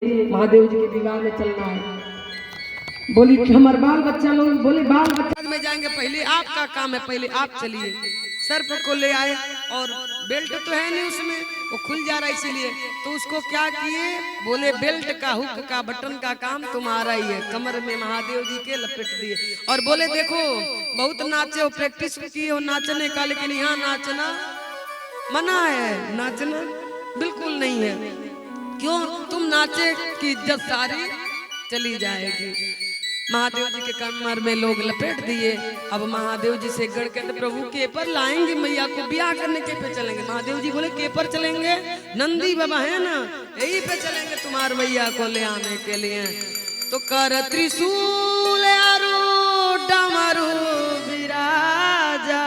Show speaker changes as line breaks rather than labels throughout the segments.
महादेव जी के विवाह में चलना है। बोली कि हमारे बाल बच्चा लोग, बोले बाल बच्चा में जाएंगे, पहले आपका काम है, पहले आप चलिए। सर्प को ले आए और बेल्ट तो है नहीं उसमें, वो खुल जा रहा है, इसीलिए तो उसको क्या किए, बोले बेल्ट का हुक का बटन का काम तुम्हारा ही है। कमर में महादेव जी के लपेट दिए और बोले देखो बहुत नाचे हो, प्रैक्टिस किए हो नाचने का, लेकिन यहाँ नाचना मना है, नाचना बिल्कुल नहीं है। क्यों? तुम नाचे की इज्जत सारी चली जाएगी। महादेव जी के कमर में लोग लपेट दिए। अब महादेव जी से गढ़ कहते प्रभु के पर लाएंगे मैया को, ब्याह करने के पे चलेंगे। महादेव जी बोले के पर चलेंगे, नंदी बाबा है ना, यही पे चलेंगे तुम्हार मैया को ले आने के लिए। तो कर त्रिशूल डमरू विराजा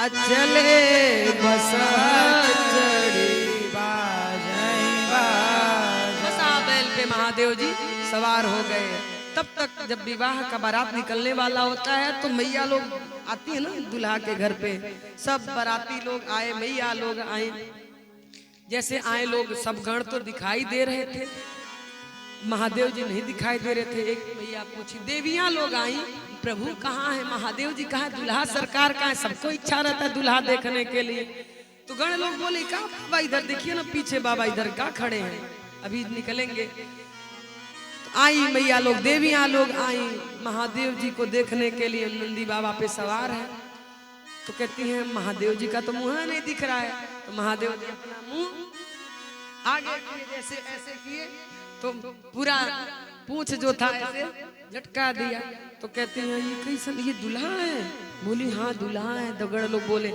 चले बस बैल पे महादेव जी सवार हो गए। तब तक जब विवाह का बारात निकलने वाला होता है तो मैया लोग आती है ना दूल्हा के घर पे, सब बाराती लोग आए, मैया लोग आए। जैसे आए लोग सब गण तो दिखाई दे रहे थे, महादेव जी नहीं दिखाई दे रहे थे। एक मैया पूछी, देवियां लोग आई, प्रभु कहाँ है, महादेव जी कहाँ है, दूल्हा सरकार कहाँ है। सबको इच्छा रहता है दूल्हा देखने के लिए। तो गण लोग बोले का बाबा इधर देखिए ना, पीछे बाबा इधर का खड़े हैं, अभी निकलेंगे। आई मैया लोग, देवियां लोग आई महादेव जी को देखने के लिए। नंदी बाबा पे सवार है तो कहती हैं महादेव जी का तो मुंह नहीं दिख रहा है। तो महादेव जी अपना मुंह आगे किए, जैसे ऐसे किए तो पूरा पूंछ जो था ऐसे झटका दिया। तो कहती हैं ये कैसन, ये दूल्हा है? बोली हाँ दूल्हा है। दगड़ लोग बोले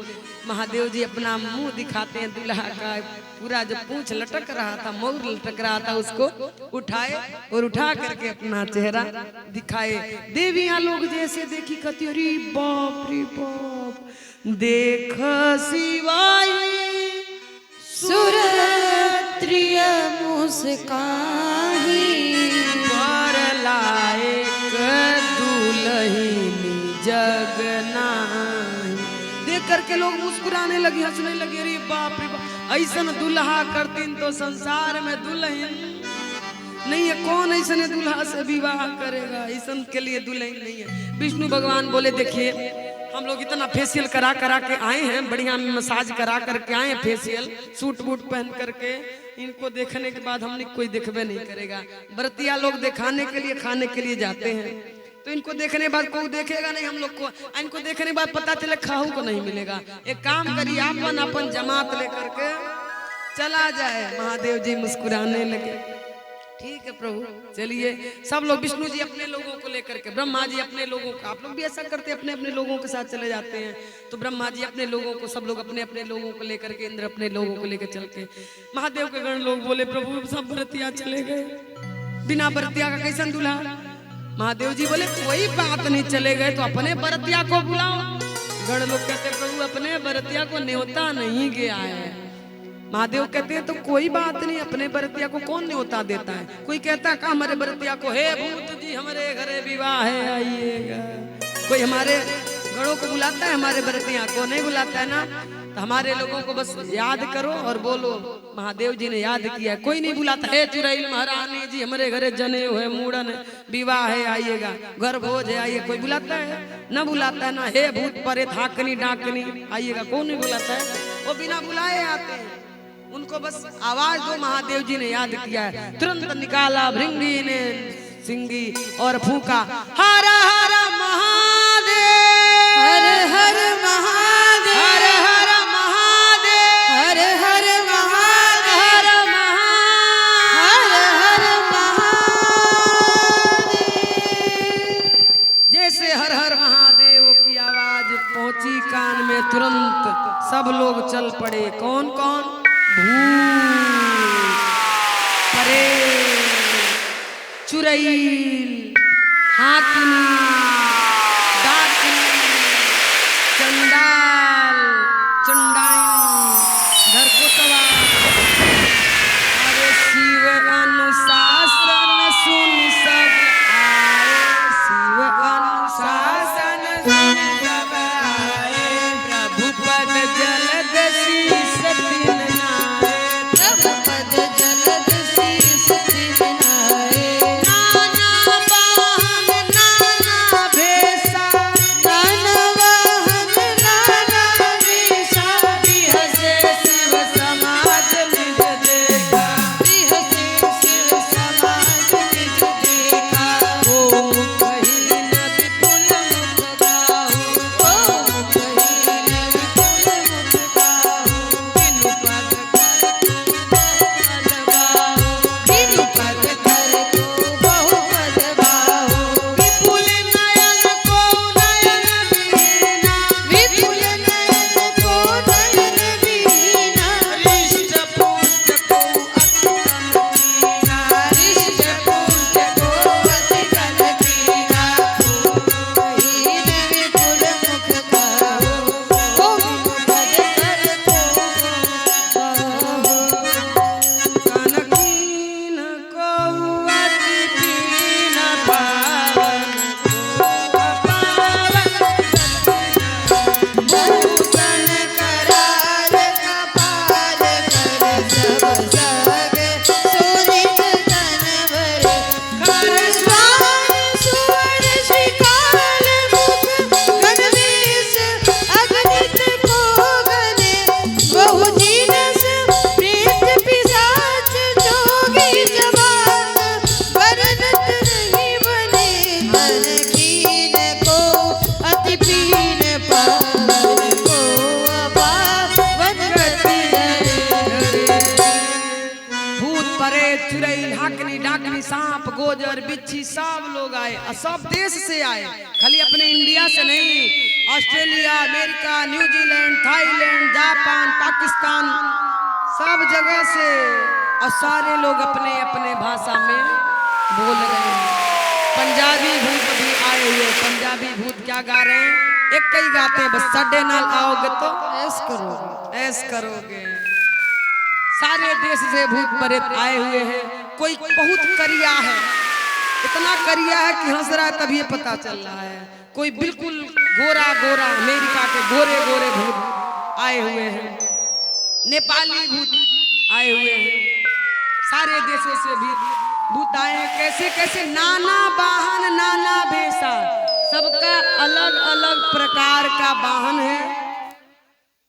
महादेव जी अपना मुंह दिखाते हैं दूल्हा का, पूरा जो पूंछ लटक रहा था, मोर लटक रहा था, उसको उठाए और उठा करके अपना चेहरा दिखाए। देवियां लोग जैसे देखी कहती अरे बाप रे बाप, देख शिवाय
सुरत्रिय मुस्काही
पर लायक दुल्हनी जगनाही। देख करके लोग मुस्कुराने लगी, हंसने लगे, अरे बाप रे बाप, ऐसा दुल्हा करतीन तो संसार में दुल्हन नहीं है, कौन ऐसा दुल्हा से विवाह करेगा, ऐसा के लिए दुल्हन नहीं है। विष्णु भगवान बोले देखिए हम लोग इतना फेशियल करा करा के आए हैं, बढ़िया मसाज करा करके आए हैं, फेशियल सूट बूट पहन करके, इनको देखने के बाद हमने कोई देखबे नहीं करेगा। बरतिया लोग दिखाने के लिए खाने के लिए जाते हैं, तो इनको देखने बाद कोई देखेगा नहीं हम लोग को, इनको देखने बाद पता चले खाहू को नहीं मिलेगा। एक काम करिए अपन अपन जमात लेकर के चला जाए। महादेव जी मुस्कुराने लगे, ठीक है प्रभु चलिए। सब लोग, विष्णु जी अपने लोगों को लेकर के, ब्रह्मा जी अपने लोगों को, आप लोग भी ऐसा करते हैं अपने अपने लोगों के साथ चले जाते हैं। तो ब्रह्मा जी अपने लोगों को, सब लोग अपने अपने लोगों को लेकर के, इंद्र अपने लोगों को लेकर चल के, महादेव के गण लोग बोले प्रभु सब बरतिया चले गए, बिना बरतिया का कैसा दूल्हा। महादेव जी बोले कोई बात नहीं, चले गए तो अपने बरतिया को बुलाओ। गण लोग कहते प्रभु अपने बरतिया को न्योता नहीं गया है। महादेव कहते हैं तो कोई बात नहीं, अपने बरतिया को कौन न्योता देता है। कोई कहता है हमारे बरतिया को, हे भूत जी हमारे घरे विवाह है आइएगा। कोई हमारे गणों को बुलाता है, हमारे बरतिया को नहीं बुलाता है ना। तो हमारे लोगों को बस याद करो और बोलो महादेव जी ने याद किया। कोई नहीं बुलाता, हे चुड़ैल महारानी जी हमारे घरे जने हुए मूड़न विवाह है आइएगा, घर भोज है आइए, कोई बुलाता है? न बुलाता है ना। हे भूत परे थाकनी डाकनी आइएगा, कौन नहीं बुलाता है, वो बिना बुलाए आते हैं। उनको बस आवाज दो, महादेव जी ने याद किया है। तुरंत निकाला भृंगी ने सिंगी और फूका, हर हर महादेव,
हर हर महादेव,
हर हर महादेव,
हर हर महादेव,
हर
हर हर महादेव।
जैसे हर हर महादेव की आवाज पहुंची कान में, तुरंत सब लोग चल पड़े। कौन कौन? भूत, परेत, चुड़ैल, हाकिनी, डाकिनी, चंडाल, चंडाइन, धरकोटवा। अरे शिव अनुशासन सुन सब आए, शिव अनुशासन सुन सब आए, प्रभु पद जलद शीस तिन नाए,
प्रभु पद जलद शीस
चुड़ैल हाकनी डाकनी सांप गोजर बिच्छी सब लोग आए और सब देश से आए, खाली अपने इंडिया से नहीं, Australia, America, New Zealand, Thailand, Japan, Pakistan, सब जगह से, और सारे लोग अपने अपने भाषा में बोल रहे हैं। पंजाबी भूत भी आए हुए, पंजाबी भूत क्या गा रहे हैं? एक ही गाते हैं, बस सड्डे नाल आओगे तो ऐस करोगे। सारे देश से भूत प्रेत आए हुए हैं। कोई बहुत करिया है, इतना करिया है कि हंस रहा है तभी पता चल रहा है। कोई बिल्कुल गोरा गोरा, अमेरिका के गोरे गोरे भूत आए हुए हैं, नेपाली भूत आए हुए हैं, सारे देशों से भी भूत आए हैं। कैसे कैसे, नाना वाहन नाना भेषा, सबका अलग अलग प्रकार का वाहन है,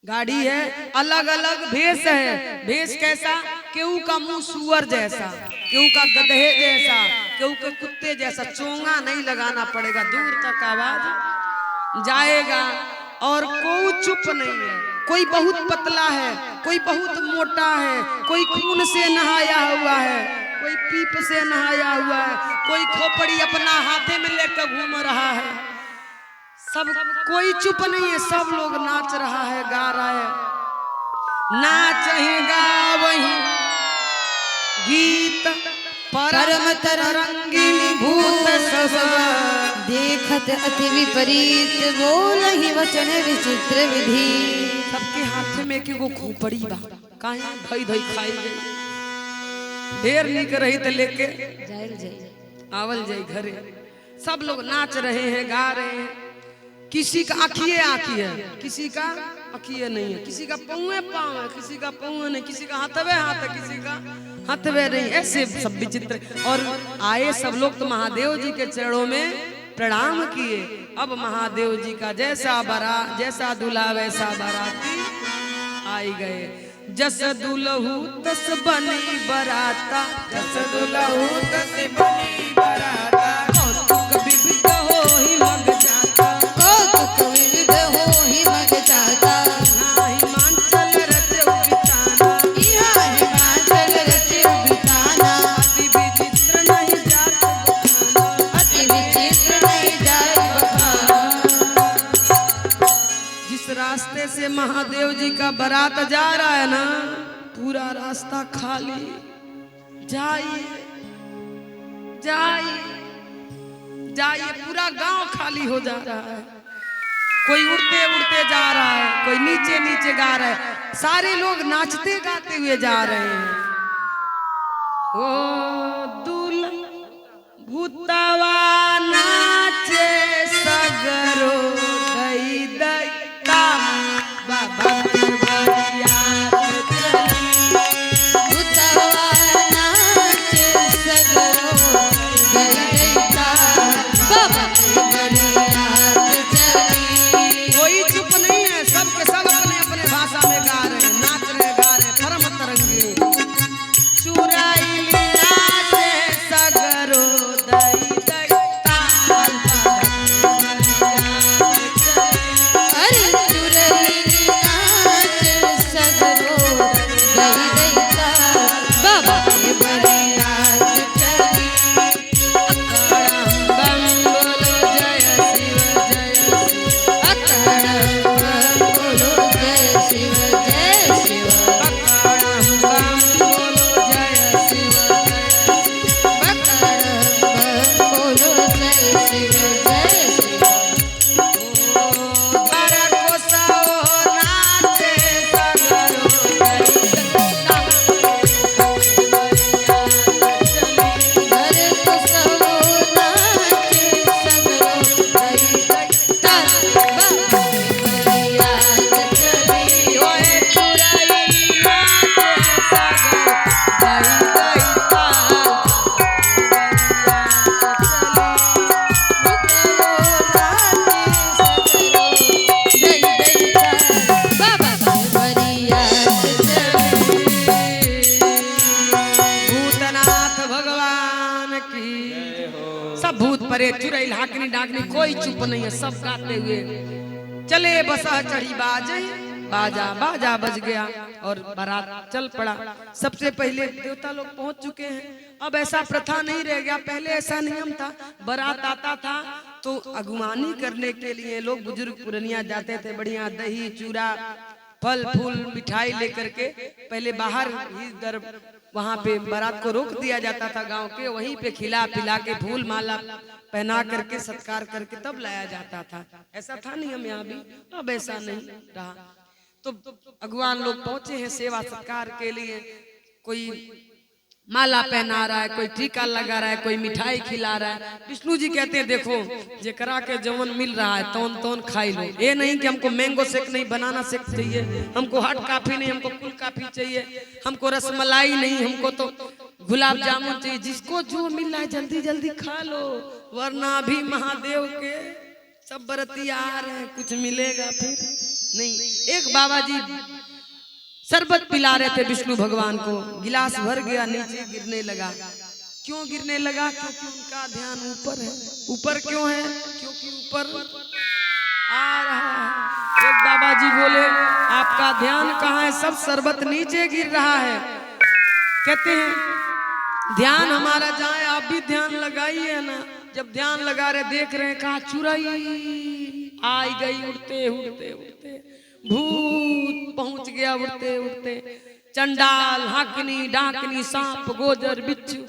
गाड़ी है, अलग अलग भेष है। भेष कैसा? केहू का मुंह सुअर जैसा, केहू का गधे जैसा, केहू के कुत्ते जैसा, चोंगा नहीं लगाना पड़ेगा, दूर तक आवाज जाएगा। और कोई चुप नहीं है, कोई बहुत पतला है, कोई बहुत मोटा है, कोई खून से नहाया हुआ है, कोई पीप से नहाया हुआ है, कोई खोपड़ी अपना हाथे में लेकर घूम रहा है। सब कोई चुप नहीं है, सब लोग नाच रहा है, गा रहा है। नाच ही गावही गीत परम तरंगी भूत सब,
देखत अति विपरीत बोलहि वचन विचित्र विधि।
सबके हाथ में के गो खोपड़ी बा, काहे धई धई खाई गई, ढेर निक रही तो लेके आवल जाई घरे। सब लोग नाच रहे हैं, गा रहे हैं। किसी का आँखिए आँखी है, किसी का आँखिए नहीं है, किसी का पौए पाँव है, किसी का पौए नहीं, किसी का हाथवे हाथ है, किसी का हाथवे नहीं, ऐसे सब विचित्र। और आए सब लोग तो महादेव जी के चरणों में प्रणाम किए। अब महादेव जी का जैसा दूल्हा वैसा बाराती आई गए। जस दुल्हू तस बनी बराता, जस दुल्हू तस बनी बराता, कौतुक विविध होहि मग जाता,
कौतुक विविध होहि मग जाता।
यहाँ हिमाचल रचे बिताना,
यहाँ हिमाचल रचे बिताना,
अति विचित्र नहीं जात बखाना,
अति विचित्र नहीं जाए बखाना।
जिस रास्ते से महादेव जी का बारात जा रहा है ना, पूरा रास्ता खाली, जाइए जाइए जाइए, पूरा गांव खाली हो जा रहा है। कोई उड़ते उड़ते जा रहा है, कोई नीचे नीचे गा रहा है, सारे लोग नाचते गाते हुए जा रहे हैं। ओ दुल भूतवा नाचे सगरो दई दई ता, बाबा बरिया
भूतवा नाच सगरो दई दैता, बाबा बरियात चली।
कोई चुप नहीं है, सब के सब अपने अपने भाषा में गा रहे हैं, नाच रहे गा रहे हैं, परम तरंगी। चुराई नाचे सगरो दई दैता,
अरे चुरैली नाच सगरो दई दैता, बाबा के बरियात चली।
बम बोलो जय शिव जय शिव,
अकड़म बम बोलो जय शिव जय शिव,
बम बोलो जय शिव जय शिव।
अकड़म बम बोलो जय शिव जय शिव।
बारा कोसा ओ नाचे सगरो दई दैता,
अरे तो सब नाच सगरो दई दैता, बाबा के बरियात चली।
ओए चुराई नाचे सगरो दई दैता, भूतनाथ भगवान की। सब भूत परे चुड़ैल हाकनी डाकनी, कोई चुप नहीं है, सब गाते हुए चले। बसा चढ़ी बाजे, बाजा बाजा बज गया। और बारात चल पड़ा। सबसे पहले देवता लोग पहुंच चुके हैं। अब ऐसा प्रथा नहीं रह गया, पहले ऐसा नियम था, बारात आता था तो अगुवानी करने के लिए लोग बुजुर्ग पुरनिया जाते थे, बढ़िया दही चूड़ा फल फूल मिठाई लेकर के पहले बाहर ही दर वहां पे बारात को रोक दिया जाता था गांव के, वहीं पे खिला पिला के फूल माला पहना करके सत्कार करके तब लाया जाता था। ऐसा था नियम यहाँ भी, अब ऐसा नहीं रहा। तो अगुवान लोग पहुंचे हैं सेवा सत्कार के लिए, कोई माला पहना रहा है, कोई टीका लगा रहा है, कोई मिठाई खिला रहा है। विष्णु जी कहते हैं देखो जेकरा के जवन मिल रहा है तौन तौन खाई लो, ये नहीं कि हमको मैंगो शेक नहीं बनाना शेक चाहिए, हमको हॉट कॉफी नहीं, हमको कुल कॉफी चाहिए, हमको रसमलाई नहीं, हमको तो गुलाब जामुन चाहिए। जिसको जो मिल रहा है जल्दी जल्दी खा लो, वरना भी महादेव के सब बरती आ रहे हैं, कुछ मिलेगा फिर नहीं। एक बाबा जी शरबत पिला रहे थे विष्णु भगवान को, गिलास भर गया, नीचे गिरने लगा। क्यों गिरने लगा? क्योंकि उनका ध्यान ऊपर है। ऊपर क्यों है? क्योंकि ऊपर आ रहा है। एक बाबा जी बोले आपका ध्यान कहाँ है? सब शरबत नीचे गिर रहा है। कहते हैं ध्यान हमारा जाए, आप भी ध्यान लगाइए ना। जब ध्यान लगा रहे देख रहे हैं कहा चुराई आई गई, उड़ते उड़ते उड़ते भूत पहुंच गया, उड़ते उड़ते चंडाल हाकनी डाकनी सांप गोजर बिच्छू।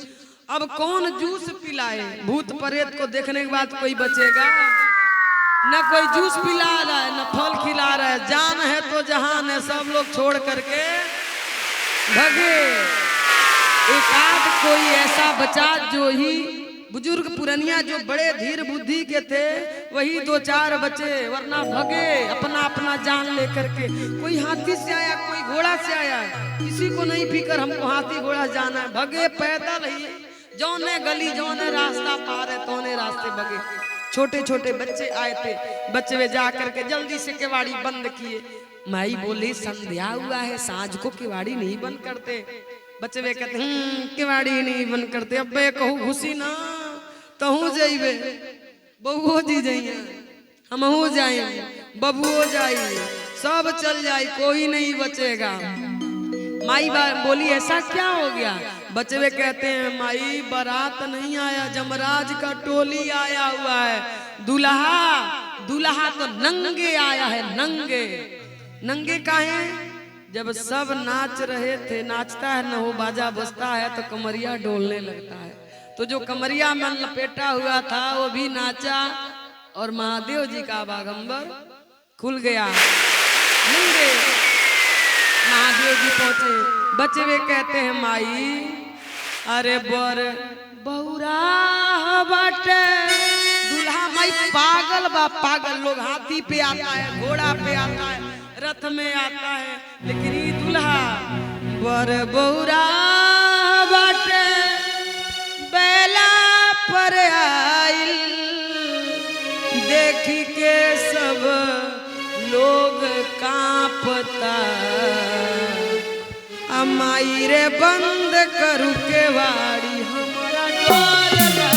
अब कौन जूस पिलाए? भूत प्रेत को देखने के बाद कोई बचेगा? न कोई जूस पिला रहा है, न फल खिला रहा है। जान है तो जहान है, सब लोग छोड़ करके भगे। एक आध कोई ऐसा बचा जो ही बुजुर्ग पुरनिया जो बड़े धीर बुद्धि के थे, वही दो चार बचे, वरना भगे अपना अपना जान लेकर के। कोई हाथी से आया, कोई घोड़ा से आया, किसी को नहीं फिकर हमको हाथी घोड़ा जाना है। भगे पैदल ही, जौने गली जौने रास्ता पार है तौने रास्ते भगे। छोटे छोटे बच्चे आए थे, बच्चे जा करके जल्दी से केवाड़ी बंद किए। माई बोली संध्या हुआ है, सांझ को केवाड़ी नहीं बंद करते। बच्चे कहते केवाड़ी नहीं बंद करते। अब कहूँ घुसी ना तहू जाइबे, बहुओ जी जाइए, हमहू जाइए, बबुओ जाइए, सब चल जाए, कोई नहीं बचेगा। माई बोली ऐसा क्या हो गया? बच्चे कहते हैं माई बारात नहीं आया, जमराज का टोली आया हुआ है। दूल्हा दूल्हा तो नंगे आया है, नंगे। नंगे काहे? जब सब नाच रहे थे, नाचता है न हो बाजा बजता है तो कमरिया डोलने लगता है। तो जो कमरिया में लपेटा हुआ था वो भी नाचा और महादेव जी का बागंबर खुल गया। नंगे महादेव जी पहुंचे। बच्चे वे कहते हैं माई अरे बर बौरा बाटे दूल्हा। माई पागल बा, पागल। लोग हाथी पे आता है, घोड़ा पे आता है, रथ में आता है, लेकिन ये दूल्हा बर बौरा बाटे बेला पर आइल। देखी के सब लोग कांपता, अमाई रे बंद करू के वाड़ी हमारा डोर लगा।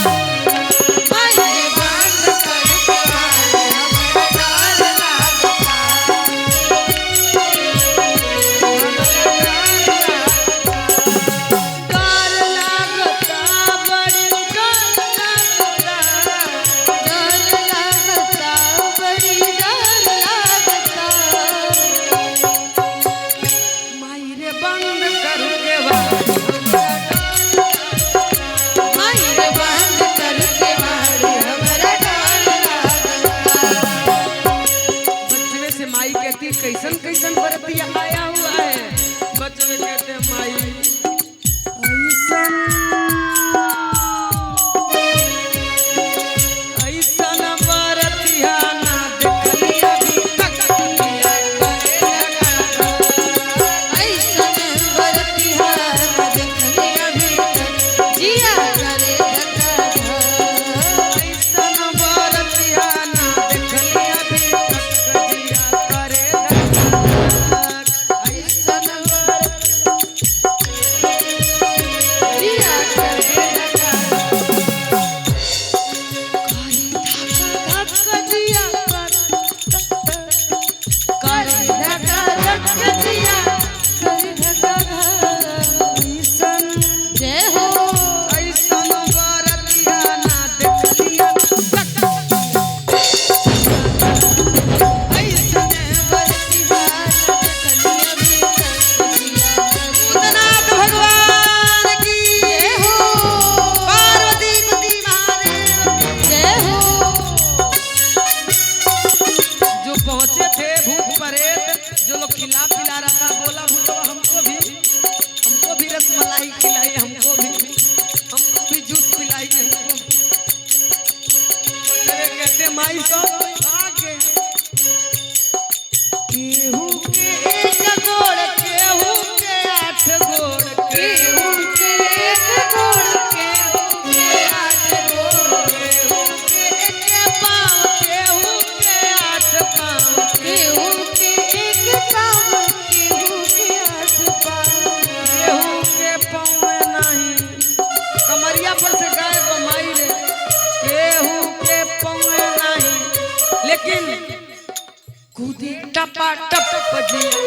टपा टप जिया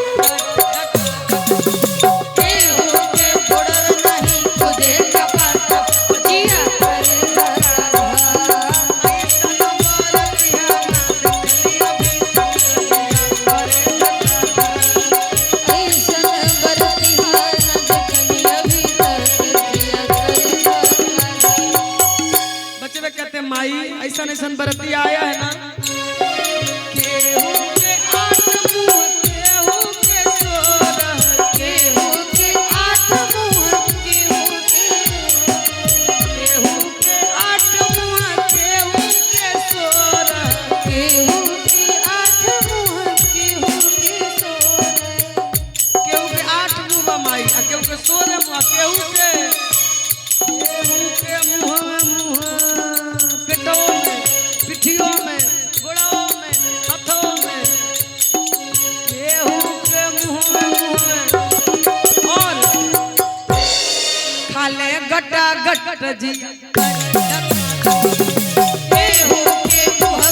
केहू के बुड़ल नहीं खुदे टपा टप जिया करे धराधा। ऐसन बरतिहा न देखनी अभी तक जिया करे धराधा।
बच्चे में कहते माई ऐसा ऐसा बरती आया है ना केहू के आठ मुंह केहू के सोरह
केहू के आठ मुँह केहू
केहू के आठ मुंह केहू के सोरह
केहू के आठ मुँह केहू के सोरह।
केहू के आठ मुंह बा माई आ केहू के सोरह मुंह केहू के मुंह मुंह पेटों में पिठियों में गोड़ों में हाथों में केहू के मुंह में और खाले गटा गट जी
केहू के मुँह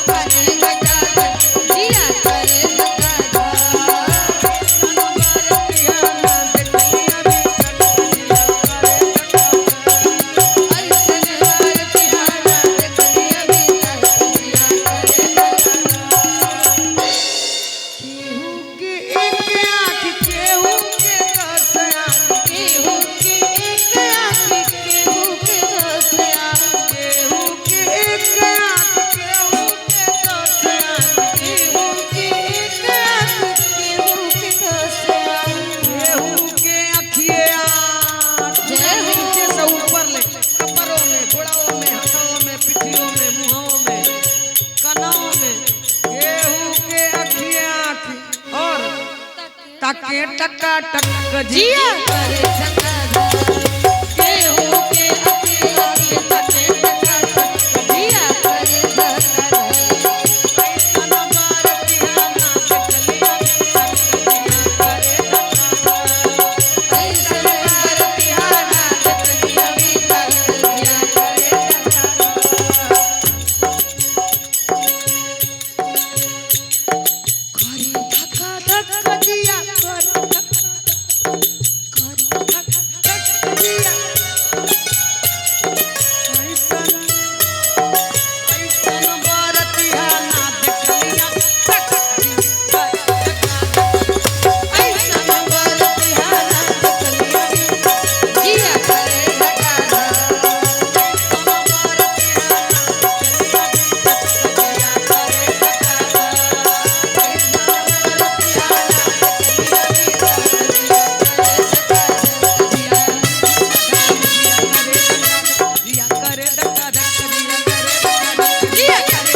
करे गटागट जिया करे धराधा। ऐसन बरतिहा न देखनी अभी तक जिया करे धराधा।
केहू के एक आँख केहू के दस आँख
केहू के एक आँख केहू के दस आँख।
केहू के एक आँख केहू के दस आँख
केहू के एक आँख केहू के दस आँख।
केहू के अखिए आँख
जय हो।
नीचे से ऊपर ले कपरों में गोड़ों में हाथों में पिठियों में मुँहों में कनों में केहू के अखिए आँख और ताके टका टक
जिया करे धराधा। केहू के अखिए आँख तके टकाटक जिया करे धराधा।
ऐसन बरतिहा ना देखलिया करे
ऐसन बरतिहा न देखनी अभी तक जिया करे धराधा।
धका धक जिया कर धक जिया ऐसन ऐसन बरतिहा ना देखलिया
ऐसन बरतिहा न देखनी अभी तक जिया करे धराधा।
जिया करे धक्का धक जिया करे
जिया करे धराधा। जिया करे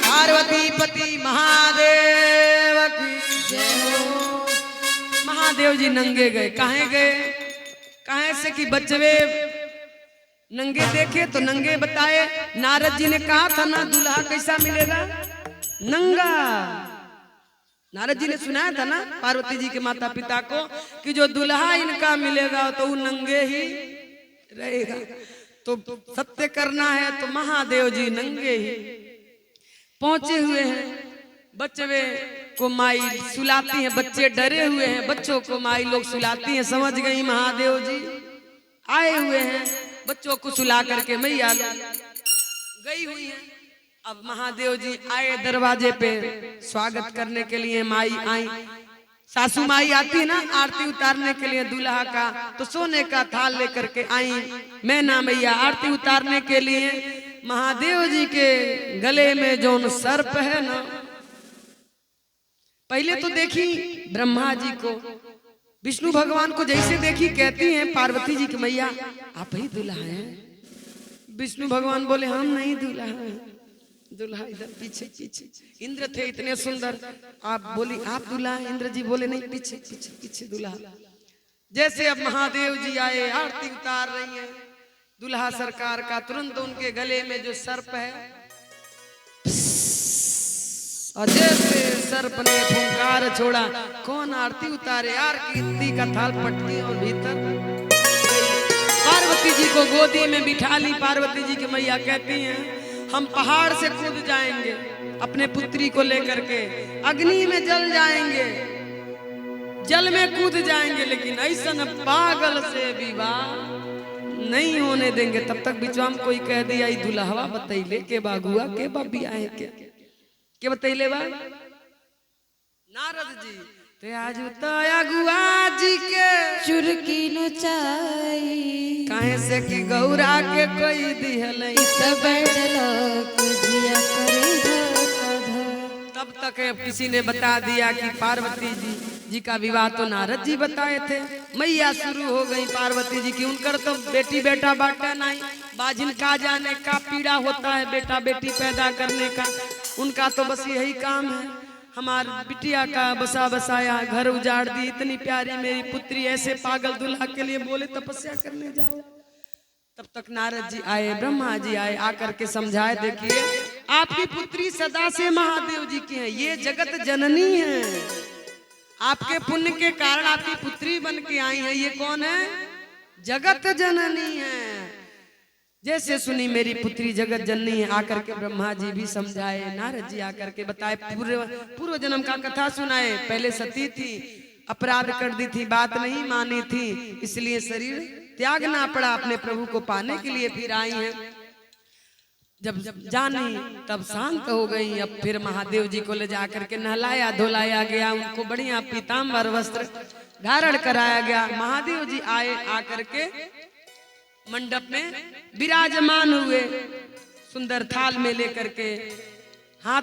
पार्वती पति महादेव की
जय हो।
महादेव जी नंगे गए काहे गए काहे से कि बचवे नंगे देखे तो नंगे बताए नारद जी ने कहा था ना दूल्हा कैसा मिलेगा नंगा नारद जी ने सुनाया था ना पार्वती जी के माता पिता को कि जो दूल्हा इनका मिलेगा तो वो नंगे ही रहेगा तो सत्य करना है तो महादेव जी नंगे ही पहुंचे हुए हैं बच्चे को माई सुलाती है बच्चे डरे हुए हैं बच्चों को माई लोग सुलाती हैं समझ गई महादेव जी आए हुए हैं बच्चों को सुला करके मैया गई हुई है अब महादेव जी आए दरवाजे पे स्वागत करने के लिए माई आई सासू माई आती है ना आरती उतारने के लिए दूल्हा का तो सोने का थाल लेकर के आई मैना मैया आरती उतारने के लिए महादेव जी के गले में जो सर्प है ना पहले तो देखी ब्रह्मा जी को विष्णु भगवान को जैसे देखी कहती हैं पार्वती जी की मैया आप ही दूल्हा हैं विष्णु भगवान बोले हम नहीं दूल्हा हैं दूल्हा इधर पीछे पीछे इंद्र थे इतने सुंदर आप बोली आप दूल्हा इंद्र जी बोले नहीं पीछे पीछे पीछे दूल्हा जैसे अब महादेव जी आए आरती उतार रही है दूल्हा सरकार का तुरंत उनके गले में जो सर्प है और जैसे सर्प ने फुंकार छोड़ा, कौन आरती उतारे यार, कीर्ति का थाल पटकी और भीतर। पार्वती जी को गोदी में बिठा ली। पार्वती जी की मैया कहती हैं हम पहाड़ से कूद जाएंगे अपने पुत्री को लेकर के, अग्नि में जल जाएंगे, जल में कूद जाएंगे, लेकिन ऐसा न पागल से विवाह नहीं होने देंगे। तब तक बिचवाम कोई कह दिया दुल्हवा बतैले के बागुआ के बबिया है के बतैले बा नारद जी ते आज बताया गुआ जी के
चुरकी नचाई
काहे से कि गौरा के कोई दिहल
सब बैठलक जिया करे धका।
तब तक किसी ने बता दिया कि पार्वती जी का विवाह तो नारद जी बताए थे। मैया शुरू हो गई पार्वती जी की, उनकर तो बेटी बेटा बांटा नहीं, बाजिन का जाने का पीड़ा होता है बेटा बेटी पैदा करने का, उनका तो बस यही काम है। हमारी बिटिया का बसा बसाया घर उजाड़ दी, इतनी प्यारी मेरी पुत्री, ऐसे पागल दुल्हा के लिए बोले तपस्या करने जाओ। तब तक नारद जी आए, ब्रह्मा जी आए, आकर के समझाए देखिए आपकी पुत्री सदा से महादेव जी की है, ये जगत जननी है, आपके पुण्य के कारण आपकी पुत्री बन के आई है। ये कौन है? जगत जननी है। जैसे सुनी मेरी पुत्री जगत जननी है, आकर के ब्रह्मा जी भी समझाए, नारद जी आकर के बताए, पूर्व जन्म का कथा सुनाए। पहले सती थी, अपराध कर दी थी, बात नहीं मानी थी, इसलिए शरीर त्यागना पड़ा, अपने प्रभु को पाने के लिए फिर आई हैं। जब जानी तब शांत हो गई। अब फिर महादेव जी को ले जाकर के नहलाया धुलाया गया, उनको बढ़िया पीताम्बर वस्त्र धारण कराया गया। महादेव जी आए, आकर के मंडप में विराजमान हुए, सुंदर थाल में लेकर के हाथ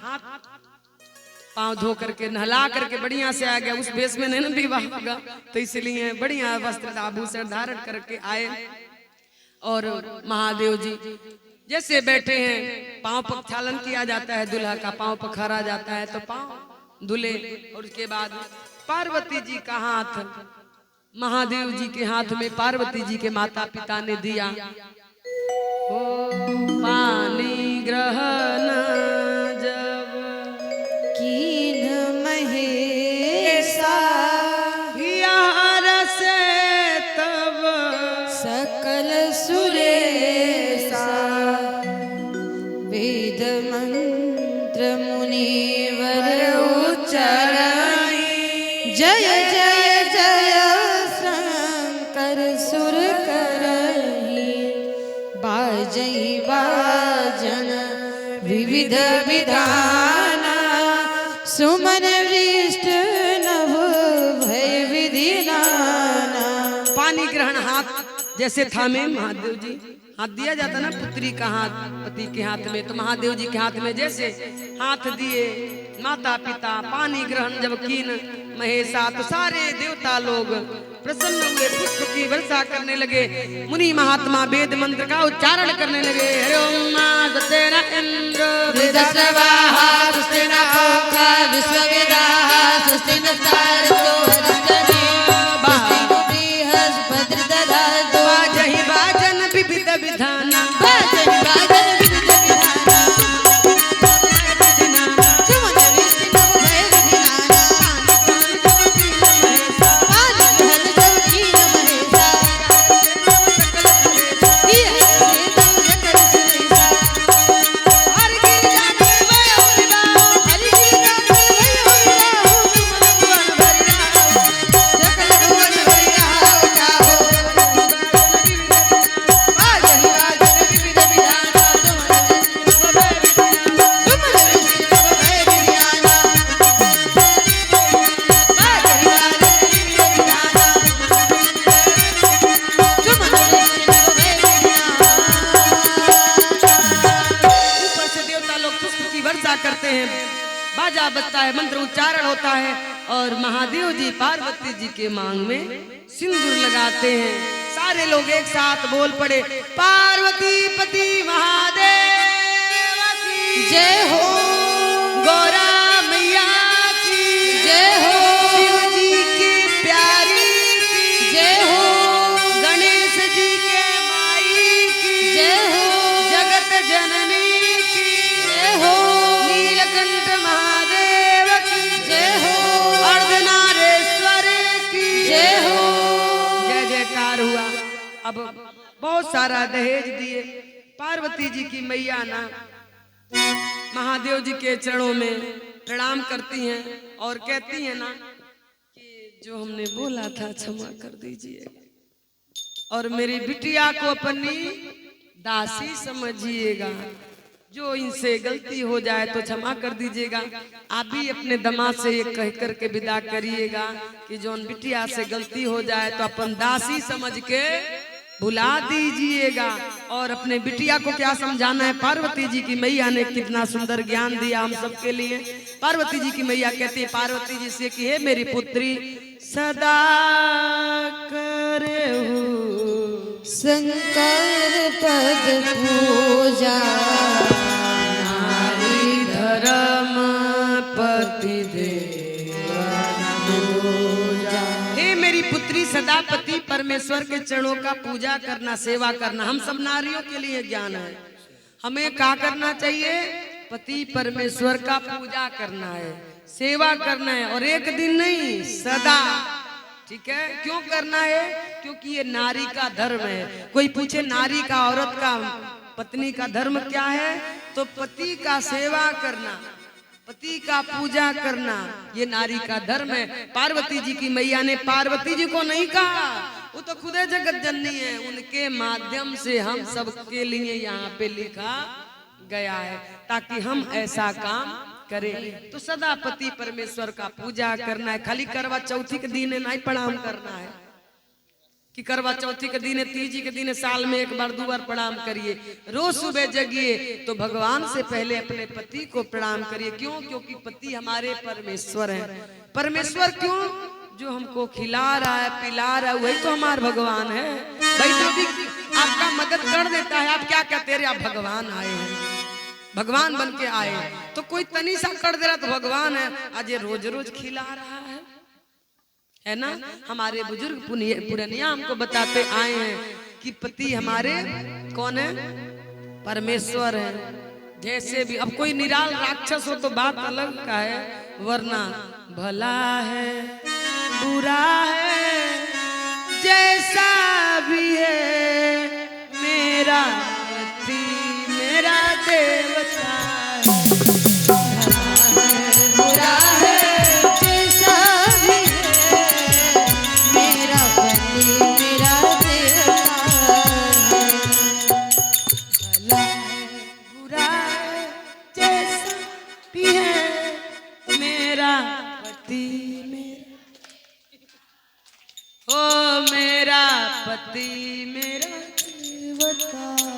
पांव धो करके नहला करके बढ़िया से आ गया। उस भेष में नहीं ना विवाह होगा, तो इसलिए बढ़िया वस्त्र आभूषण धारण करके आए। और महादेव जी जैसे बैठे हैं, पांव प्रक्षालन किया जाता है, दुल्हा का पांव पखारा जाता है, तो पांव धुले। और उसके बाद पार्वती जी का हाथ महादेव जी के हाथ में पार्वती जी के माता पिता ने दिया। ओ पानी ग्रहण जब
कीन महेशा
यार से तब
सकल सुरेशा वेद मंत्र मुनिवर उच्चाराई जय जय जय शंकर सुर करही बाजई बाजन विविध विधाना सुमन वृष्ट नभ भय विधि नाना।
पानी ग्रहण हाथ जैसे थामे महादेव जी, हाथ दिया जाता ना पुत्री का हाथ पति के हाथ में, तो महादेव जी के हाथ में जैसे हाथ दिए माता पिता, पानी ग्रहण जब कीन महेशा, तो सारे देवता लोग प्रसन्न हुए, पुष्प की वर्षा करने लगे। मुनि महात्मा वेद मंत्र का उच्चारण करने लगे। हरि ओम स्वस्तेन इंद्र
वृद्धस्रवाहा स्वस्तिन ओंका विश्ववेदाः स्वस्तिन सारसो हरिंदने स्वस्तिन बृहस्पति दधातु
बाजहि बाजन विविध विधाना
बाजहि बाजन विविध विधाना सुमन वृष्टि नभ भय विधि नाना पानी ग्रहण जब कीन महेशा प्रिय से तब सकल सुरेशा हरि गिर जाने भय होइला हरि गिर जाने भय होइला तुम भगवान भरिया सकल भुवन भरिया चाहो बाजहि बाजन विविध विधाना सुमन वृष्टि नभ भय विधि नाना बाजहि बाजन विविध विधाना सुमन वृष्टि नभ भय विधि नाना।
ऊपर से देवता लोग पुष्प की वर्षा करते हैं, बाजा बजता है, मंत्र उच्चारण होता है, और महादेव जी पार्वती जी के मांग में सिंदूर लगाते हैं। सारे लोग एक साथ बोल पड़े, पार्वती पति महादेव की
जय हो
गौरा मैया की
जय हो
शिव जी की प्यारी की
जय हो
गणेश जी के माई की
जय हो
जगत जननी की
जय हो
नीलकंठ महादेव की अब बहुत सारा दहेज दिए। पार्वती जी की मैया ना महादेव जी के चरणों में प्रणाम करती हैं और कहती हैं ना कि जो हमने बोला था क्षमा कर दीजिए और मेरी बिटिया को अपनी दासी समझिएगा। जो इनसे गलती हो जाए तो क्षमा कर दीजिएगा। आप भी अपने दमाद से ये कह करके विदा करिएगा कि जो बिटिया से गलती हो जाए तो अपन दासी समझ के भुला दीजिएगा। और अपने बिटिया को क्या समझाना है। पार्वती जी की मैया ने कितना सुंदर ज्ञान दिया हम सबके लिए। पार्वती जी की मैया कहती है पार्वती जी से कि हे मेरी पुत्री सदा करे हो
शंकर पद पूजा
नारी धर्म पति पूजा। हे मेरी पुत्री सदा पति परमेश्वर के चरणों का पूजा करना, सेवा करना। हम सब नारियों के लिए ज्ञान है। हमें क्या करना चाहिए। पति परमेश्वर का पूजा करना है, सेवा करना है और एक दिन नहीं सदा। ठीक है, क्यों करना है। क्योंकि ये नारी का धर्म है। कोई पूछे नारी का, औरत का, पत्नी का धर्म क्या है, तो पति का सेवा करना, पति का पूजा करना, ये नारी का धर्म है। पार्वती जी की मैया ने पार्वती जी को नहीं कहा, वो तो खुदे जगत जननी है। उनके माध्यम से हम सबके लिए यहाँ पे लिखा गया है ताकि हम ऐसा काम करें। तो सदा पति परमेश्वर का पूजा करना है। खाली करवा चौथी के दिन नहीं प्रणाम करना है कि करवा चौथी के दिन, तीजी के दिन साल में एक बार 2 बार प्रणाम करिए। रोज सुबह जगिए तो भगवान से पहले अपने पति को प्रणाम करिए। क्यों। क्योंकि पति हमारे परमेश्वर हैं। परमेश्वर क्यों। जो हमको खिला रहा है, पिला रहा है, वही तो हमारा भगवान है। भाई जो भी आपका मदद कर देता है, आप क्या कहते हैं, आप भगवान आए हैं, भगवान बन के आए। तो कोई तनी सा कर दे रहा तो भगवान है। आज ये रोज रोज खिला रहा है ना। हमारे बुजुर्ग पुरनिया हमको बताते आए हैं कि पति हमारे कौन है, परमेश्वर है। जैसे भी अब कोई निराल राक्षस हो तो बात अलग का है, वरना भला है बुरा है जैसा भी है मेरा पति मेरा देवता है।
बुरा है जैसा भी है मेरा पति मेरा देवता है।
भला है बुरा है जैसा भी है मेरा पति मेरा, ओ मेरा पति मेरा देवता है।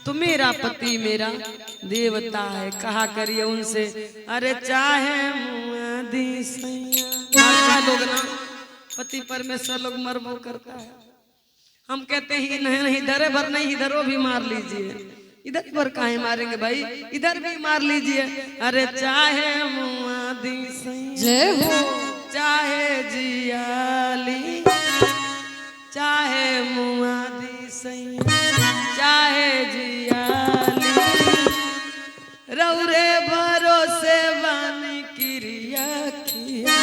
तो मेरा पति मेरा देवता है। कहा करिए उनसे, अरे चाहे मुआदी सैया। मरता लोग ना, पति परमेश्वर लोग मरबो करता है। हम कहते ही नहीं नहीं, इधर भर नहीं, इधरों भी मार लीजिए। इधर पर काहे मारेंगे भाई, इधर भी मार लीजिए। अरे चाहे मुआदी सैया,
जय हो।
चाहे जियाली, चाहे मुआदी सैया, चाहे जियाली, रौरे भरोसे बानी क्रिया किया,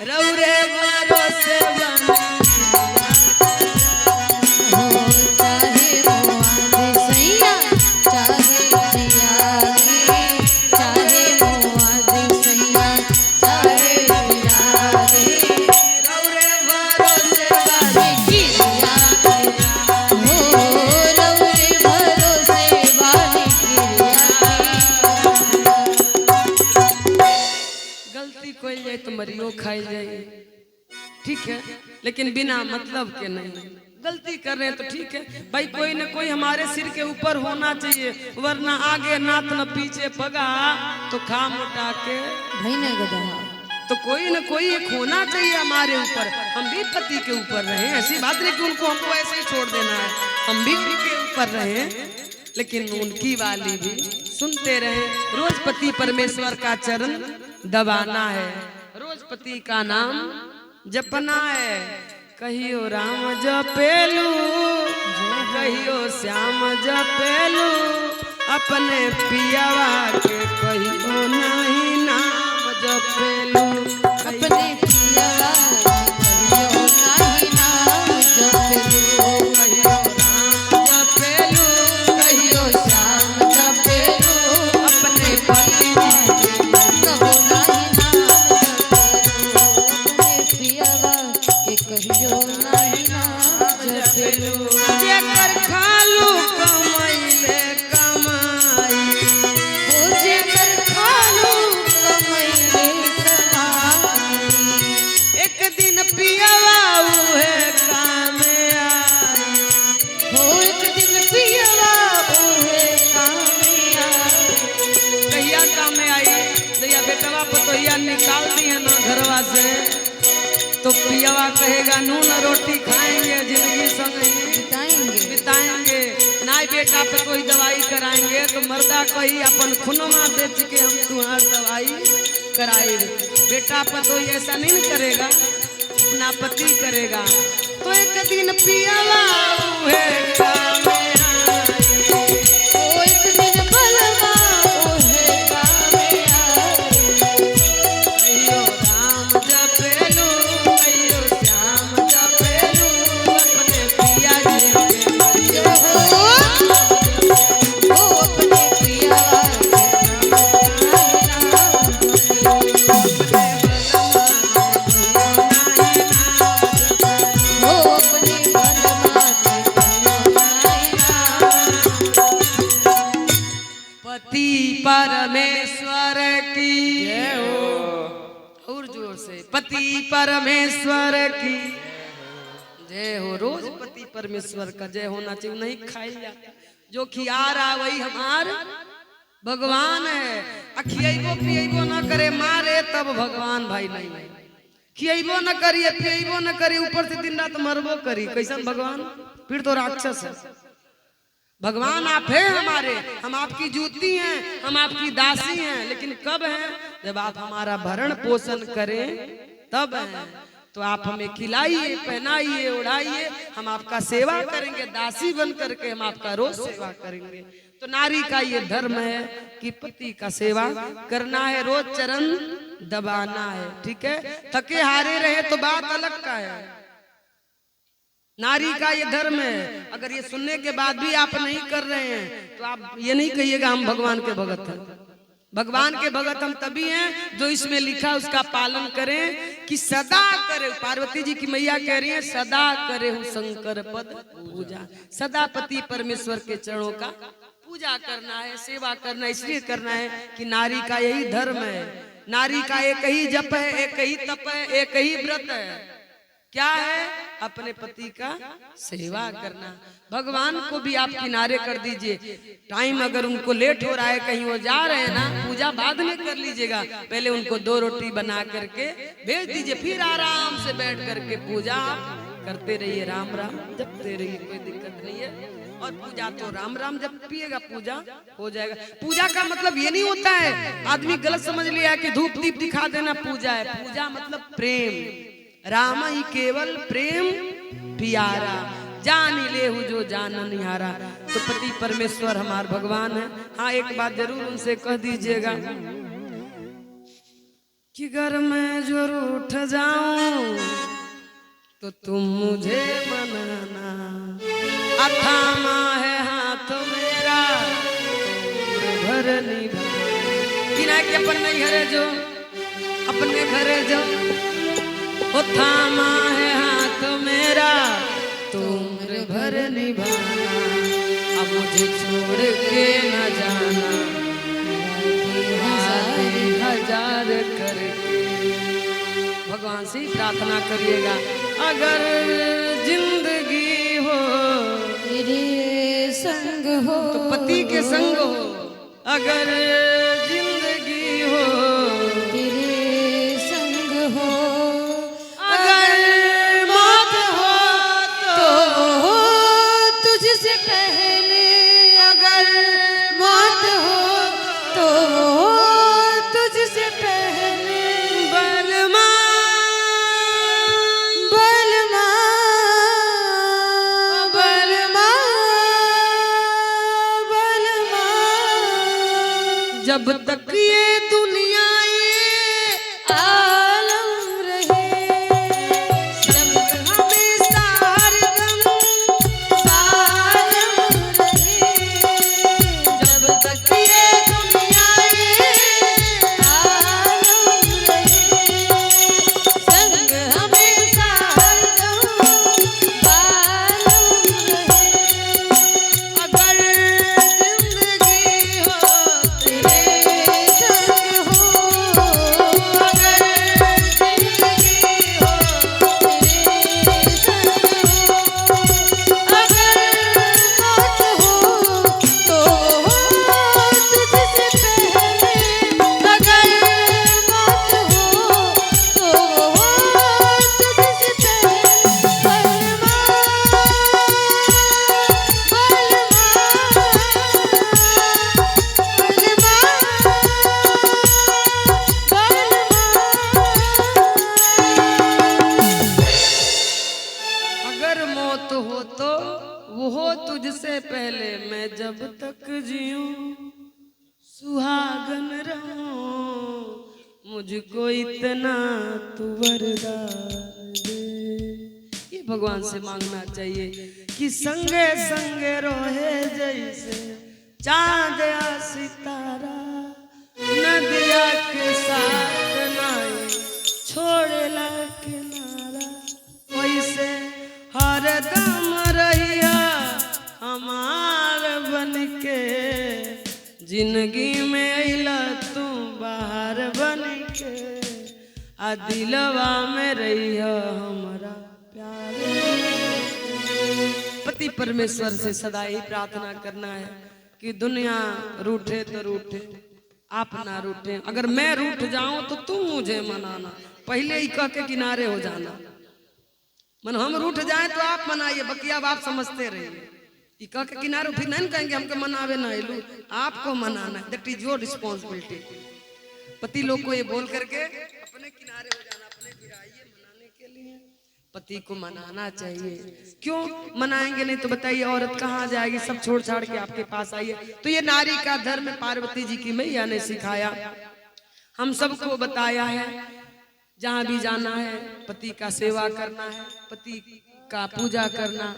रौरे भरोसे बानी
चाहे मुआदी सैया, चाहे जियाली, चाहे मुआदी सैया, चाहे जियाली,
रौरे भरोसे बानी
क्रिया हो रौरे भरोसे बानी क्रिया।
गलती कोई जाए तो मरियो खाई जाए, ठीक है, लेकिन बिना मतलब के नहीं। गलती कर रहे हैं तो ठीक है भाई, कोई न कोई हमारे सिर के ऊपर होना चाहिए, वरना आगे नाथ न पीछे पगा तो खाम उठा के
भाई नहीं गधा।
तो कोई न कोई एक होना चाहिए हमारे ऊपर। हम भी पति के ऊपर रहे, ऐसी बात नहीं कि उनको हमको ऐसे ही छोड़ देना है। हम भी उनके ऊपर रहे, लेकिन उनकी वाली भी सुनते रहे। रोज पति परमेश्वर का चरण दबाना है, रोज पति का नाम जपना है। कहियो राम जपेलू, कहियो श्याम जपेलू, अपने पियावा के कहियो नहीं नाम जपेलू।
अपने पिया कहियो नाही नाम जपेलू।
पियवा पतोहिया निकाल दिए ना घरवा से तो पियवा कहेगा नून रोटी खाएंगे जिंदगी संग
बताएंगे
बिताएंगे ना बेटा पे कोई दवाई कराएंगे तो मर्दा कही अपन खुनवा बेच के हम तुम्हार दवाई कराए बेटा पर तो ऐसा नहीं करेगा अपना पति करेगा तो एक दिन पियवा
ओ एक दिन बलवा ओहे कामे
अयो राम जपेलू अयो श्याम जपेलू अपने पिया जी के मरियो
ओ अपने पिया ओ अपने बलवा
पति परमेश्वर की जय हो और जोर से पति परमेश्वर की जय हो। रोज पति परमेश्वर का जय होना चाहिए नहीं खाई जाता जो खिया रहा वही हमार भगवान है। खियबो पियबो न करे मारे तब भगवान भाई नहीं खियबो न करिए पियबो न करिए ऊपर से दिन रात मरबो करी कैसन भगवान फिर तो राक्षस है। भगवान आप हैं हमारे हम आपकी जूती हैं हम आपकी दासी हैं लेकिन कब हैं जब आप हमारा भरण पोषण करें तब हैं। तो आप हमें खिलाइए पहनाइए उड़ाइए हम आपका सेवा करेंगे दासी बन करके हम आपका रोज सेवा करेंगे। तो नारी का ये धर्म है कि पति का सेवा करना है रोज चरण दबाना है ठीक है। थके हारे रहे तो बात अलग का है नारी का ये धर्म है। अगर ये सुनने के बाद भी आप नहीं कर रहे हैं तो आप ये नहीं कहिएगा हम भगवान के भगत हैं। भगवान के भगत हम तभी हैं जो इसमें लिखा उसका पालन करें कि सदा करे। पार्वती जी की मैया कह रही है सदा करे हूँ शंकर पद पूजा सदा पति परमेश्वर के चरणों का पूजा करना है सेवा करना इसलिए करना है कि नारी का यही धर्म है। नारी का एक ही जप है एक ही तप है एक ही व्रत है क्या है अपने पति का सेवा करना। भगवान को भी आप किनारे कर दीजिए टाइम अगर उनको लेट हो रहा है कहीं वो जा रहे हैं ना पूजा बाद में कर लीजिएगा पहले उनको 2 रोटी बना करके भेज दीजिए फिर आराम से बैठ करके पूजा करते रहिए राम राम जपते रहिए कोई दिक्कत नहीं है। और पूजा तो राम राम जब पिएगा पूजा हो जाएगा। पूजा का मतलब ये नहीं होता है आदमी गलत समझ लिया कि धूप दीप दिखा देना पूजा है। पूजा मतलब प्रेम राम ही केवल प्रेम प्यारा जान ले हूँ जो जान निहारा। तो पति परमेश्वर हमार भगवान है। हाँ एक बात जरूर उनसे कह दीजिएगा कि घर में जो रूठ जाऊं तो तुम मुझे मनाना अथामा है हाथ मेरा भर निभा किना कि अपन नहीं घरे जो अपने घरे जो ओ थामा है हाथ मेरा तुम भर निभाना अब मुझे छोड़ के न जाना हजार करके। भगवान से ही प्रार्थना करिएगा अगर जिंदगी हो
तेरे संग हो
तो पति के संग हो अगर जिंदगी हो
तेरे संग हो
अगर मौत हो
तो तुझसे पहले
अगर
मौत हो तो तुझसे पहले
बलमा
बलमा बलमा बलमा
जब तक ये दुनिया ये
आलम रहे
संग हमेशा हरदम
आलम रहे
जब तक ये दुनिया ये
आलम रहे संग हमेशा हरदम आलम रहे
अगर जिंदगी हो
तेरे संग हो
मुझको इतना तू वरदान दे। ये भगवान से मांगना चाहिए कि संगे संगे रोहे जैसे चांद या सितारा, नदिया के साथ नाई छोड़ेला किनारा, वैसे हरदम रहिया हमार बन के, जिंदगी में अइला तू बाहर बन के, आ दिलवा में रहिया हमारा प्यार। पति परमेश्वर से सदा ही प्रार्थना करना है कि दुनिया रूठे तो रूठे, आप ना रूठे। अगर मैं रूठ जाऊं तो तुम मुझे मनाना, पहले ही कह के किनारे हो जाना। मन हम रूठ जाए तो आप मनाइए, बाकी अब आप समझते रहिए। ये कह के किनारे फिर नहीं कहेंगे हमको मनावे ना एलू, आपको मनाना, दैट इज योर रिस्पॉन्सिबिलिटी। पति लोग को ये बोल करके अपने किनारे हो जाना, अपने फिर आइए मनाने के लिए। पति को मनाना चाहिए। क्यों मनाएंगे नहीं तो बताइए औरत कहाँ जाएगी, सब छोड़ छाड़ के आपके पास आई है। तो ये नारी का धर्म पार्वती जी की मैया ने सिखाया, हम सबको बताया है। जहाँ भी जाना है पति का सेवा करना है, पति का पूजा करना,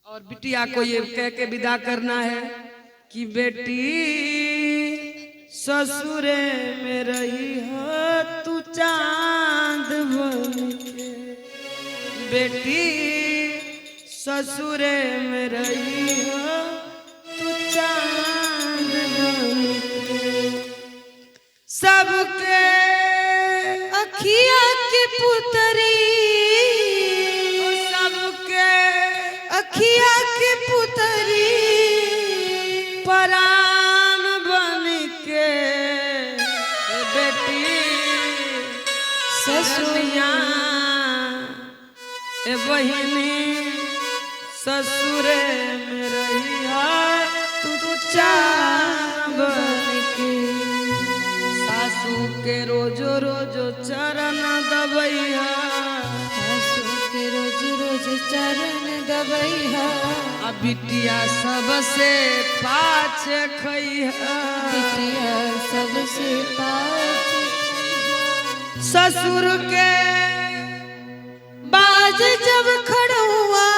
और बिटिया को ये कह के विदा करना है कि बेटी ससुरे में रही हो तू चांद बन के, बेटी ससुरे में रही हो तू चांद बन के। सबके
अखिया की पुतरी,
सबके
अखिया की पुतरी,
परान बन के, बेटी ससुरिया ए बहिनी ससुरे में रहिया तू चांद बन के। सासू के रोजो रोजो चरण दबैया,
सासू के रोज रोज चरण दबैया,
आ बिटिया सबसे पाछे खैहा,
बिटिया सबसे पास।
ससुर के
बाज जब खड़ुआ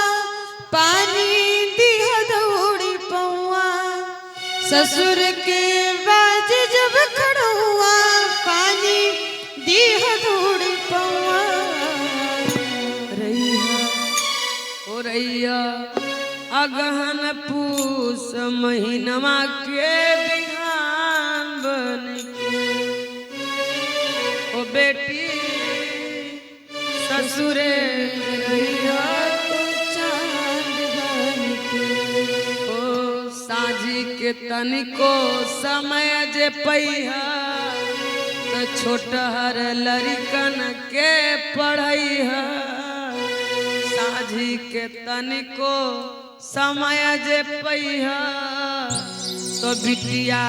पानी दिया दौड़ी पौआ, ससुर के बाज जब खड़ुआ पानी दिया दौड़ी पौआ।
रैया ओ रैया अगहन पूस महीनवा के बिहान बन के, ओ बेटी ससुरे रैया
तो चांद बन के,
ओ साझी के तनिको समय जे पैहा, तो छोटहर लड़कन के पढ़ैहा। साझी के तनिको समय जे पैहा, तो बिटिया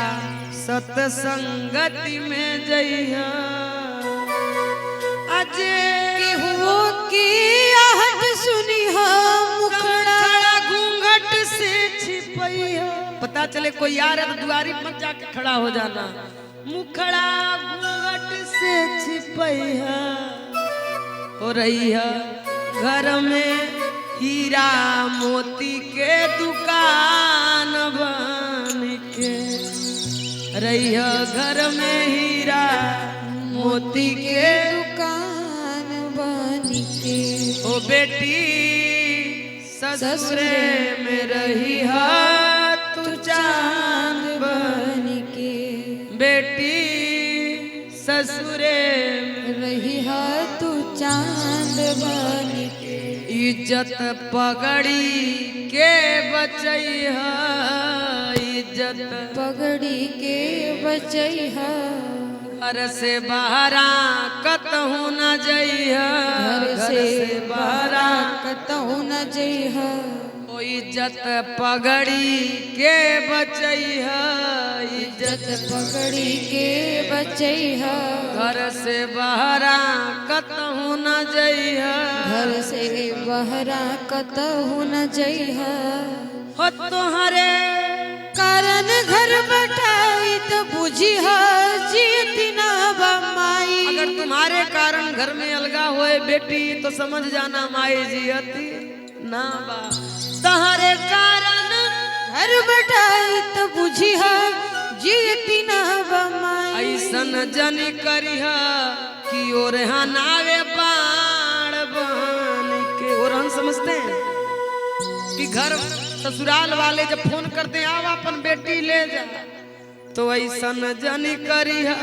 सतसंगति में जइहा। अजे
केहुओ की आहट सुनी हा, मुखड़ा
घूंघट से छिपैया। पता चले कोई यार है तो दुआरी पर जाके खड़ा हो जाना, मुखड़ा घूंघट से छिपैया। हो रही है घर में हीरा मोती के दुकान बन के, रही है घर में हीरा मोती के
दुकान बन के।
ओ बेटी ससुरे में रही है तू चांद
बन के,
बेटी ससुरे में
रही है तू चांद बन के।
इज्जत पगड़ी के बचैहा, इज्जत
पगड़ी के बचैहा,
घर से बहरा कतहू न जइहा,
घर से बहरा कतहु न जइहा।
ओ इज्जत पगड़ी के बचैहा,
इज्जत पगड़ी के बचैहा,
घर से बहरा कतहू न जइहा।
घर से बहरा कतहु न जइहा।
हो तोहरे
कारण घर बटाई तो बुझिहा
घर में अलगा होए बेटी तो समझ जाना माई जियती ना बा तहरे कारण
घर बटाई तो बुझी है जीती ना बमाई
ऐसन जनी करिह कि और नावे बाण बन के और हम समझते हैं कि घर ससुराल वाले जब फोन करते हैं आओ अपन बेटी ले जा तो ऐसन जनी करिह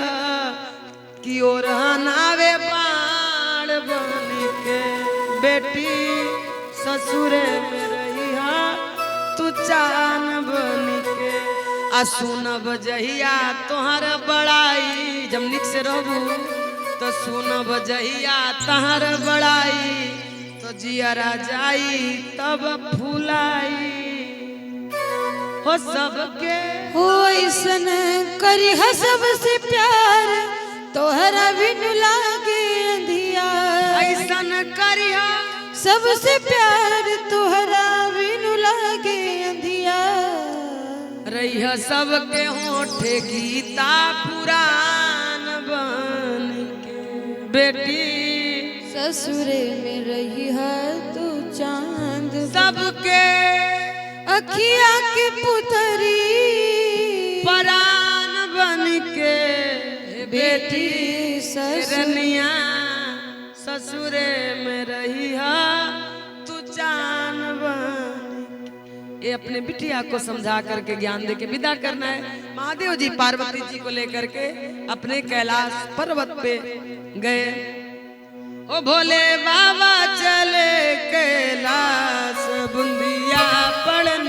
कि और नावे बाण बन के बेटी ससुरे में रहिहा तू चान बन के आ सुनब जहिया तोहर बड़ाई जब निक से रहबू तो सुनब जहिया तोहर बड़ाई तो जियरा जाई तब फुलाई हो सबके
हो ऐसन करी है सबसे प्यार तोहरा बिन लागे अंधिया
ऐसन करिया
सबसे प्यार तोहरा बिन लागे अंधिया
रहिया सबके होठे गीता पुराण बन के बेटी
ससुरे में रही है तू चांद
सबके
अखिया के पुतरी
परान बन के बेटी रनिया ससुरे में रही तू जान बन ये अपने बिटिया को समझा करके ज्ञान दे के विदा करना है। महादेव जी पार्वती जी को लेकर के अपने कैलाश पर्वत पे गए। ओ भोले बाबा चले कैलाश बुंदिया पड़ने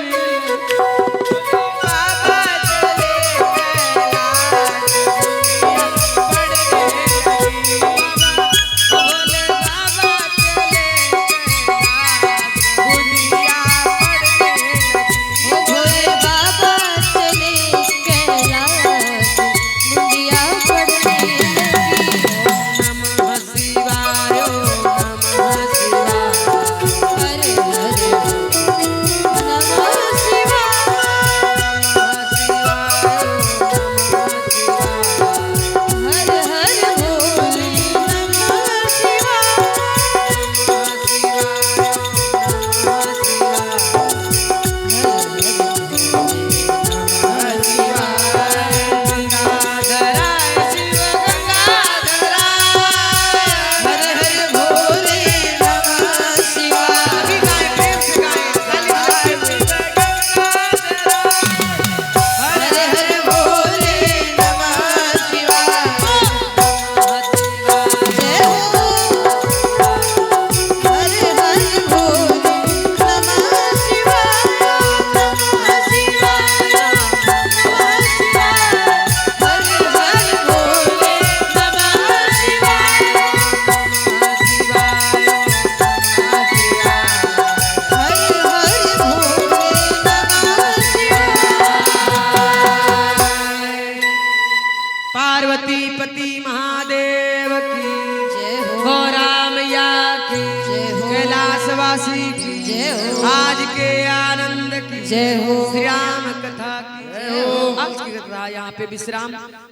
पति महादेव की
जय हो
हो रामैया की
जय हो
कैलाशवासी की
जय हो
आज के आनंद की
जय हो
श्री राम कथा की जय हो। आज की कथा यहाँ पे विश्राम।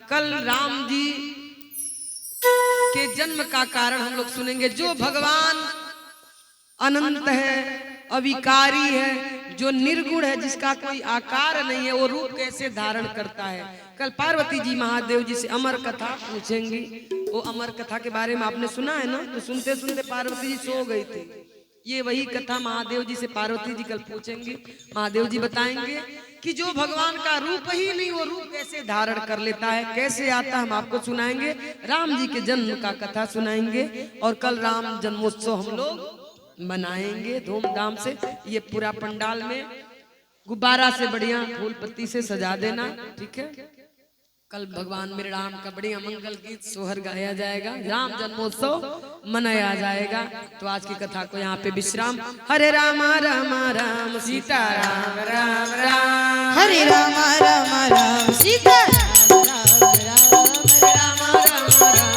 कल राम जी के जन्म का कारण हम लोग सुनेंगे। जो भगवान अनंत है, अविकारी है, जो निर्गुण है, जिसका कोई आकार नहीं है, वो रूप कैसे धारण करता है। कल पार्वती जी महादेव जी से अमर कथा पूछेंगी। वो अमर कथा के बारे में आपने सुना है ना, तो सुनते सुनते पार्वती जी सो गई थी। ये वही कथा महादेव जी से पार्वती जी कल पूछेंगी। महादेव जी बताएंगे कि जो भगवान का रूप ही नहीं, वो रूप कैसे धारण कर लेता है, कैसे आता है, हम आपको सुनाएंगे। राम जी के जन्म का कथा सुनाएंगे। और कल राम जन्मोत्सव हम लोग मनाएंगे धूमधाम से। ये पूरा पंडाल में गुब्बारा से बढ़िया फूल पत्ती से सजा देना, ठीक है। कल भगवान मेरे राम का बढ़िया मंगल गीत सोहर गाया जाएगा, राम जन्मोत्सव मनाया जाएगा। तो आज की कथा को यहाँ पे विश्राम। हरे राम राम राम सीता राम राम राम,
हरे राम राम राम सीता राम राम राम, हरे राम राम राम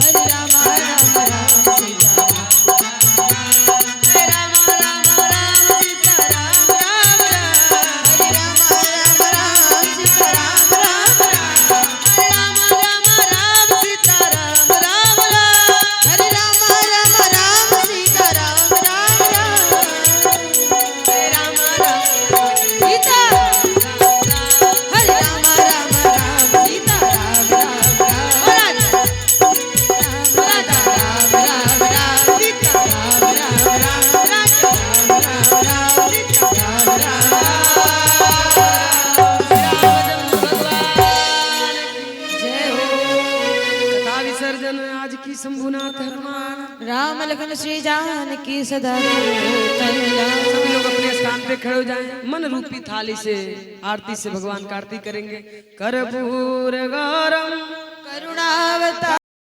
हरे राम राम राम सीता
हरे राम राम राम सीता राम राम राम,
हरे राम राम राम सीता राम राम राम,
राम राम राम सीता
राम लखन श्री जानकी सदा कल्याण।
सभी लोग अपने स्थान पे खड़े हो जाएं। मन रूपी थाली से आरती से भगवान का आरती करेंगे। कर्पूर गौरम
करुणावतार